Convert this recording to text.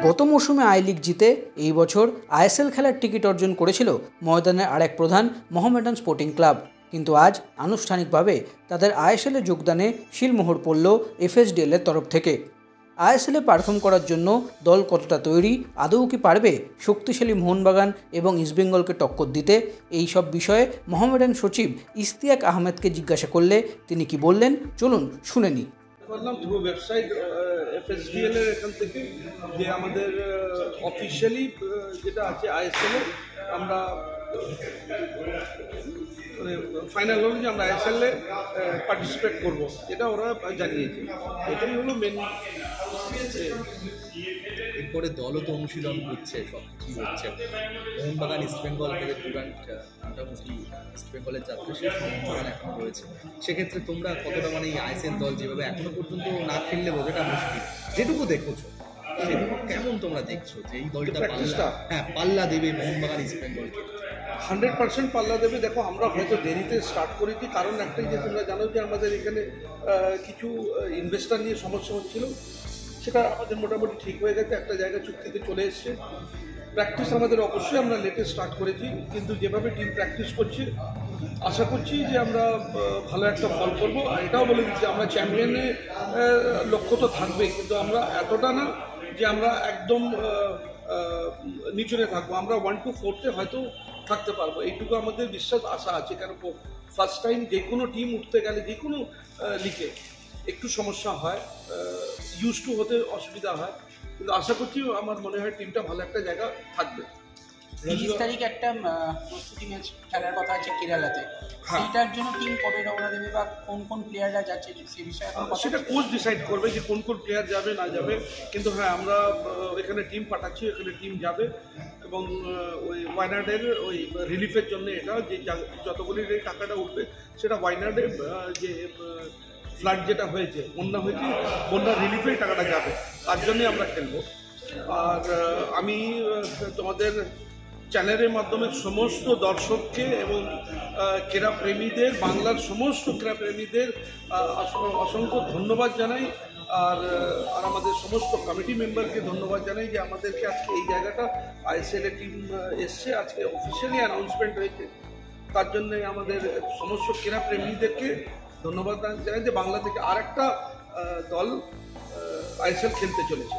গত মৌসুমে I league জিতে এই বছর আইএসএল খেলার টিকিট অর্জন করেছিল ময়দানের আরেক প্রধান মোহামেডান স্পোর্টিং ক্লাব। কিন্তু আজ আনুষ্ঠানিকভাবে তাদের আইএসএলে যোগদানে শিলমোহর পড়ল এফএসডিএল এর তরফ থেকে। আইএসএলে পারফর্ম করার জন্য দল কতটা তৈরি, আদৌ কি পারবে শক্তিশালী মোহনবাগান এবং ইস্টবেঙ্গলকে টক্কর দিতে, এই সব বিষয়ে মোহামেডান সচিব ইশতিয়াক আহমেদকে জিজ্ঞাসা করলে তিনি কি বললেন চলুন শুনে নিই। বললাম থ্রু ওয়েবসাইট এফএসডিএল এর এখান থেকে যে আমাদের অফিসিয়ালি যেটা আছে আইএসএল এ আমরা ফাইনাল হলো যে আমরা আইএসএল এ পার্টিসিপেট করব, এটা ওরা জানিয়েছে। এটাই হলো মেন। এরপরে দলও তো অনুশীলন করছে, সব কিছু হচ্ছে। মোহনবাগান ইস্টবেঙ্গল তাদের টুর্নামেন্ট মোটামুটি ইস্টবেঙ্গলের যাত্রা শেষ, মোহনবাগান এখনো রয়েছে। সেক্ষেত্রে তোমরা কতটা মানে এই আইএসএল দল যেভাবে এখনো পর্যন্ত না খেললে বোঝাটা মুশকিল, যেটুকু দেখেছো সেটুকু কেমন তোমরা দেখছো যে এই দলটা পাল্লা দেবে মোহনবাগান ইস্টবেঙ্গলকে? 100% পাল্লা দেবে। দেখো, আমরা হয়তো দেরিতে স্টার্ট করেছি, কারণ একটাই যে তোমরা জানো যে আমাদের এখানে কিছু ইনভেস্টার নিয়ে সমস্যা হচ্ছিল, সেটা আমাদের মোটামুটি ঠিক হয়ে গেছে, একটা জায়গা চুক্তিতে চলে এসছে। প্র্যাকটিস আমাদের অবশ্যই আমরা লেটে স্টার্ট করেছি, কিন্তু যেভাবে টিম প্র্যাকটিস করছে আশা করছি যে আমরা ভালো একটা ফল করবো। আর এটাও বলে দিচ্ছি, আমরা চ্যাম্পিয়নের লক্ষ্য তো থাকবেই, কিন্তু আমরা এতটা না যে আমরা একদম নিচনে থাকবো। আমরা 1 to 4-তে হয়তো থাকতে পারবো, এইটুকু আমাদের বিশ্বাস আশা আছে। কারণ ফার্স্ট টাইম যে কোনো টিম উঠতে গেলে যে কোনো লিগে একটু সমস্যা হয়, ইউজ টু হতে অসুবিধা হয়, কিন্তু আশা করছি আমার মনে হয় টিমটা ভালো একটা জায়গা থাকবে। 30 তারিখ একটা প্রস্তুতি ম্যাচ খেলার কথা আছে কেরালাতে, সেইটার জন্য টিম কবে রওনা দেবে বা কোন কোন প্লেয়াররা যাচ্ছে সে বিষয়ে সেটা কোচ ডিসাইড করবে যে কোন কোন প্লেয়ার যাবে না যাবে। কিন্তু হ্যাঁ, আমরা এখানে টিম পাঠাচ্ছি, এখানে টিম যাবে এবং ওই ওয়াইনাডের ওই রিলিফের জন্য এটা যে যতগুলি টাকাটা উঠবে সেটা ওয়াইনাডের যে ফ্লাড যেটা হয়েছে, বন্যা হয়েছে, বন্যার রিলিফের টাকাটা যাবে, তার জন্যই আমরা খেলবো। আর আমি তোমাদের চ্যানেলের মাধ্যমে সমস্ত দর্শককে এবং ক্রীড়া প্রেমীদের, বাংলার সমস্ত ক্রীড়া প্রেমীদের অসংখ্য ধন্যবাদ জানাই। আর আমাদের সমস্ত কমিটি মেম্বারকে ধন্যবাদ জানাই যে আমাদেরকে আজকে এই জায়গাটা আইএসএল এর টিম এসছে, আজকে অফিসিয়ালি অ্যানাউন্সমেন্ট হয়েছে, তার জন্যে আমাদের সমস্ত ক্রীড়া প্রেমীদেরকে ধন্যবাদ জানাই যে বাংলা থেকে আরেকটা দল আইএসএল খেলতে চলেছে।